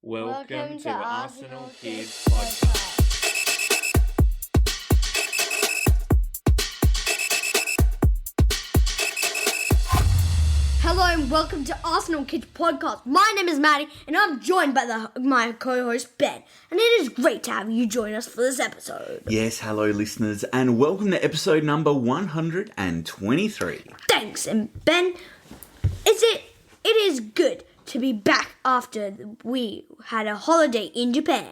Welcome to Arsenal Kids Podcast. Hello and welcome to Arsenal Kids Podcast. My name is Madi and I'm joined by my co-host Ben. And it is great to have you join us for this episode. Yes, hello listeners and welcome to episode number 123. Thanks, and Ben, it is good to be back after we had a holiday in Japan.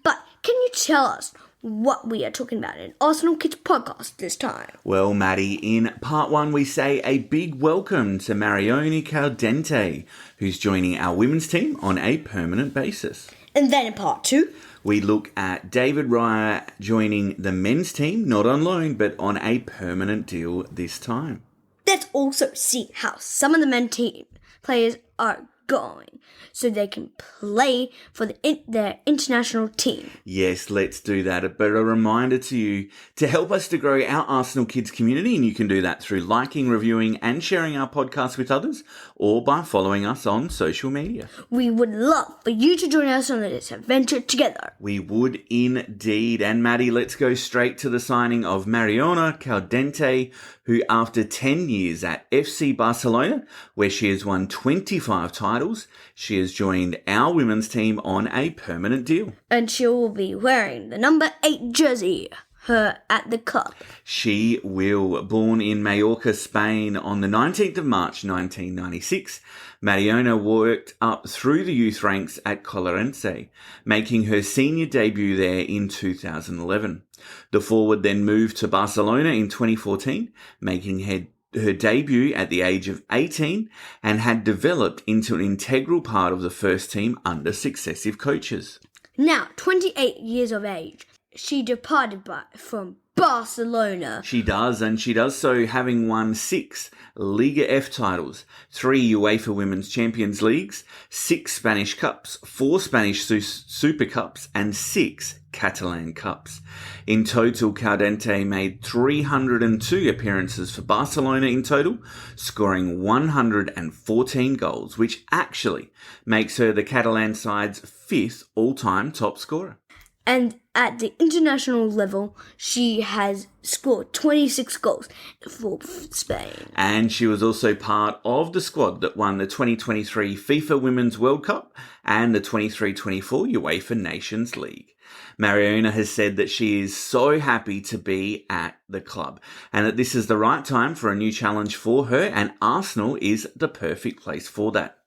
But can you tell us what we are talking about in Arsenal Kids Podcast this time? Well, Maddie, in part one we say a big welcome to Mariona Caldentey, who's joining our women's team on a permanent basis. And then in part two, we look at David Raya joining the men's team, not on loan, but on a permanent deal this time. let's also see how some of the men team players are going so they can play for their international team. Yes, let's do that. But a reminder to you to help us to grow our Arsenal Kids community, and you can do that through liking, reviewing and sharing our podcast with others or by following us on social media. We would love for you to join us on this adventure together. We would indeed. And Maddie, let's go straight to the signing of Mariona Caldentey, who after 10 years at FC Barcelona, where she has won 25 titles, she has joined our women's team on a permanent deal. And she will be wearing the number 8 jersey at the club. She will. Born in Mallorca, Spain on the 19th of March 1996, Mariona worked up through the youth ranks at Collerense, making her senior debut there in 2011. The forward then moved to Barcelona in 2014, making her debut at the age of 18 and had developed into an integral part of the first team under successive coaches. Now, 28 years of age, she departed from Barcelona. She does, and she does so having won 6 Liga F titles, 3 UEFA Women's Champions Leagues, 6 Spanish Cups, 4 Spanish Super Cups, and 6 Catalan Cups. In total, Caldentey made 302 appearances for Barcelona in total, scoring 114 goals, which actually makes her the Catalan side's 5th all-time top scorer. And at the international level, she has scored 26 goals for Spain. And she was also part of the squad that won the 2023 FIFA Women's World Cup and the 23-24 UEFA Nations League. Mariona has said that she is so happy to be at the club and that this is the right time for a new challenge for her, and Arsenal is the perfect place for that.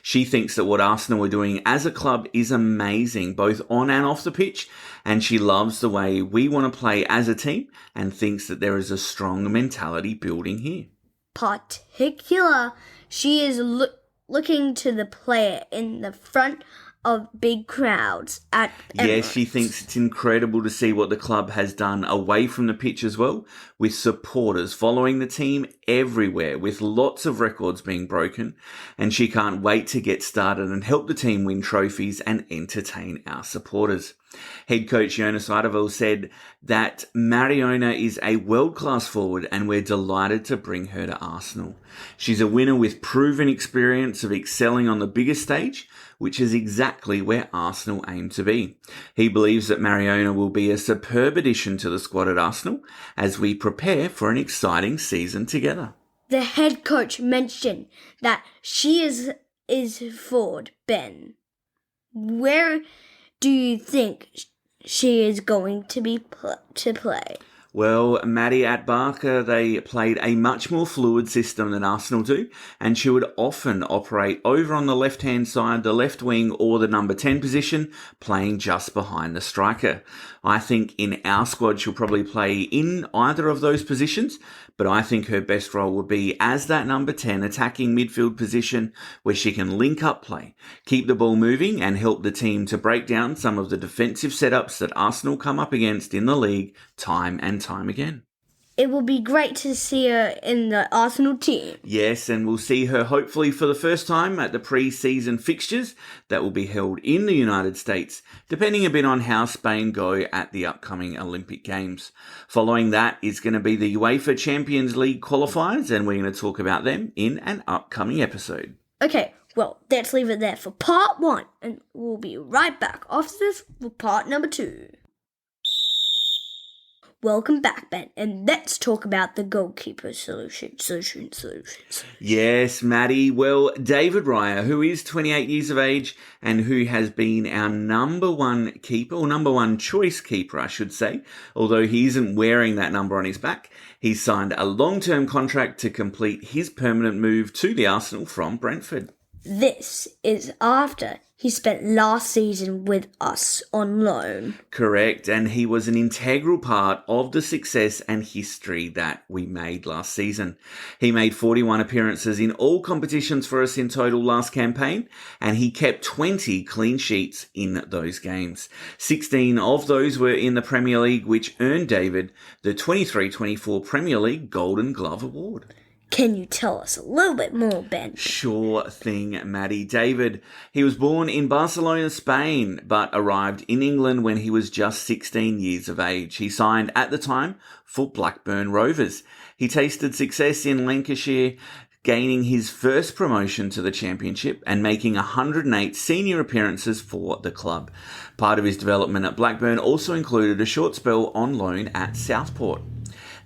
She thinks that what Arsenal are doing as a club is amazing, both on and off the pitch, and she loves the way we want to play as a team and thinks that there is a strong mentality building here. Particular, she is looking to the player in the front of big crowds at Emirates. Yes, she thinks it's incredible to see what the club has done away from the pitch as well, with supporters following the team everywhere, with lots of records being broken, and she can't wait to get started and help the team win trophies and entertain our supporters. Head coach Jonas Eidevall said that Mariona is a world-class forward and we're delighted to bring her to Arsenal. She's a winner with proven experience of excelling on the biggest stage, which is exactly where Arsenal aim to be. He believes that Mariona will be a superb addition to the squad at Arsenal as we prepare for an exciting season together. The head coach mentioned that she is forward, Ben. Where do you think she is going to be to play? Well, Madi, at Barca, they played a much more fluid system than Arsenal do, and she would often operate over on the left-hand side, the left wing or the number 10 position, playing just behind the striker. I think in our squad she'll probably play in either of those positions, but I think her best role would be as that number 10 attacking midfield position where she can link up play, keep the ball moving and help the team to break down some of the defensive setups that Arsenal come up against in the league time and time again. It will be great to see her in the Arsenal team. Yes, and we'll see her hopefully for the first time at the pre-season fixtures that will be held in the United States, depending a bit on how Spain go at the upcoming Olympic Games. Following that is going to be the UEFA Champions League qualifiers, and we're going to talk about them in an upcoming episode. Okay, Well, let's leave it there for part 1, and we'll be right back after this for part number 2. Welcome back, Ben, and let's talk about the goalkeeper solution. Yes, Maddie. Well, David Raya, who is 28 years of age and who has been our number one keeper, or number one choice keeper, I should say, although he isn't wearing that number on his back, he's signed a long-term contract to complete his permanent move to the Arsenal from Brentford. This is after he spent last season with us on loan. Correct, and he was an integral part of the success and history that we made last season. He made 41 appearances in all competitions for us in total last campaign, and he kept 20 clean sheets in those games. 16 of those were in the Premier League, which earned David the 23-24 Premier League Golden Glove Award. Can you tell us a little bit more, Ben? Sure thing, Maddie. David, he was born in Barcelona, Spain, but arrived in England when he was just 16 years of age. He signed at the time for Blackburn Rovers. He tasted success in Lancashire, gaining his first promotion to the Championship and making 108 senior appearances for the club. Part of his development at Blackburn also included a short spell on loan at Southport.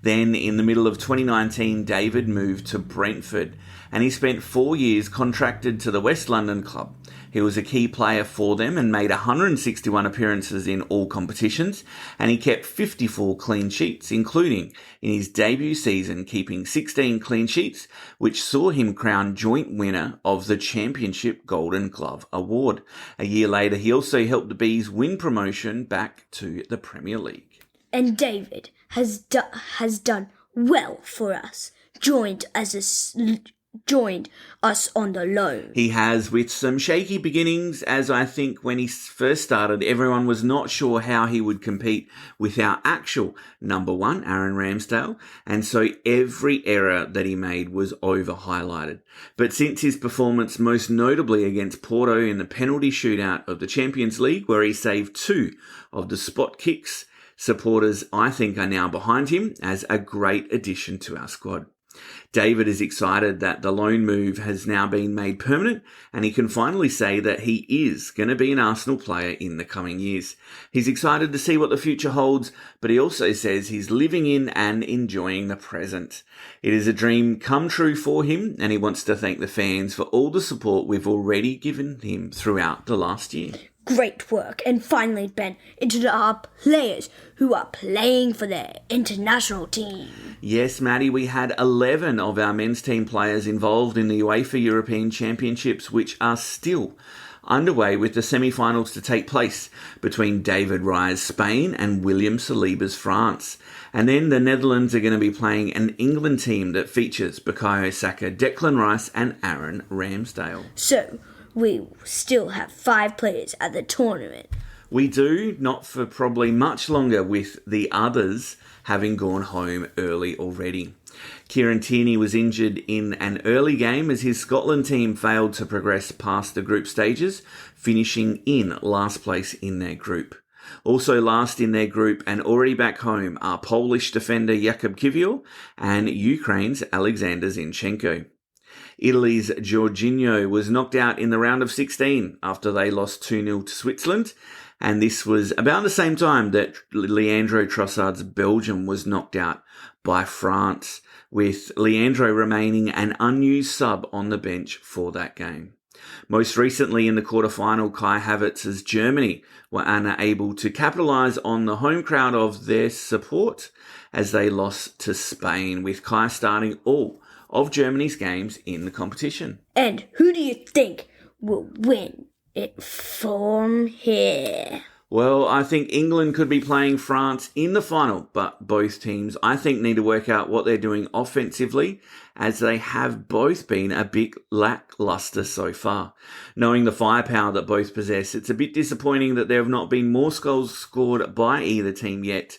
Then, in the middle of 2019, David moved to Brentford, and he spent 4 years contracted to the West London club. He was a key player for them and made 161 appearances in all competitions, and he kept 54 clean sheets, including in his debut season keeping 16 clean sheets, which saw him crowned joint winner of the Championship Golden Glove Award. A year later, he also helped the Bees win promotion back to the Premier League. And David has done well for us, joined us on the loan. He has, with some shaky beginnings, as I think when he first started, everyone was not sure how he would compete with our actual number one, Aaron Ramsdale, and so every error that he made was over-highlighted. But since his performance most notably against Porto in the penalty shootout of the Champions League, where he saved 2 of the spot kicks, supporters, I think, are now behind him as a great addition to our squad. David is excited that the loan move has now been made permanent, and he can finally say that he is going to be an Arsenal player in the coming years. He's excited to see what the future holds, but he also says he's living in and enjoying the present. It is a dream come true for him, and he wants to thank the fans for all the support we've already given him throughout the last year. Great work. And finally, Ben, into our players who are playing for their international team. Yes, Maddie, we had 11 of our men's team players involved in the UEFA European Championships, which are still underway with the semi-finals to take place between David Raya's Spain and William Saliba's France. And then the Netherlands are going to be playing an England team that features Bukayo Saka, Declan Rice and Aaron Ramsdale. So, we still have 5 players at the tournament. We do, not for probably much longer, with the others having gone home early already. Kieran Tierney was injured in an early game as his Scotland team failed to progress past the group stages, finishing in last place in their group. Also last in their group and already back home are Polish defender Jakub Kiwior and Ukraine's Alexander Zinchenko. Italy's Jorginho was knocked out in the round of 16 after they lost 2-0 to Switzerland, and this was about the same time that Leandro Trossard's Belgium was knocked out by France, with Leandro remaining an unused sub on the bench for that game. Most recently in the quarter-final, Kai Havertz's Germany were unable to capitalise on the home crowd of their support as they lost to Spain, with Kai starting all of Germany's games in the competition. And who do you think will win it from here? Well, I think England could be playing France in the final, but both teams, I think, need to work out what they're doing offensively, as they have both been a bit lacklustre so far. Knowing the firepower that both possess, it's a bit disappointing that there have not been more goals scored by either team yet.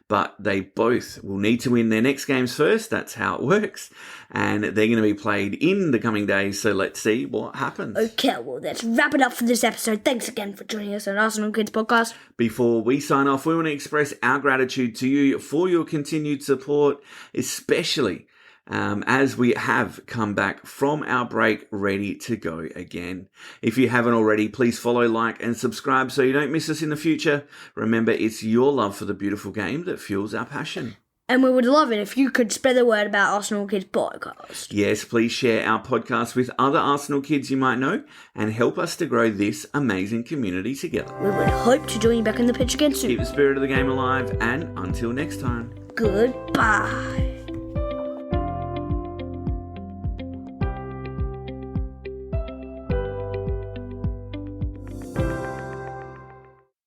But they both will need to win their next games first. That's how it works. And they're going to be played in the coming days. So let's see what happens. Okay, well, let's wrap it up for this episode. Thanks again for joining us on Arsenal Kids Podcast. Before we sign off, we want to express our gratitude to you for your continued support, especially as we have come back from our break ready to go again. If you haven't already, please follow, like and subscribe so you don't miss us in the future. Remember, it's your love for the beautiful game that fuels our passion. And we would love it if you could spread the word about Arsenal Kids Podcast. Yes, please share our podcast with other Arsenal kids you might know and help us to grow this amazing community together. We would hope to join you back in the pitch again soon. Keep the spirit of the game alive, and until next time. Goodbye.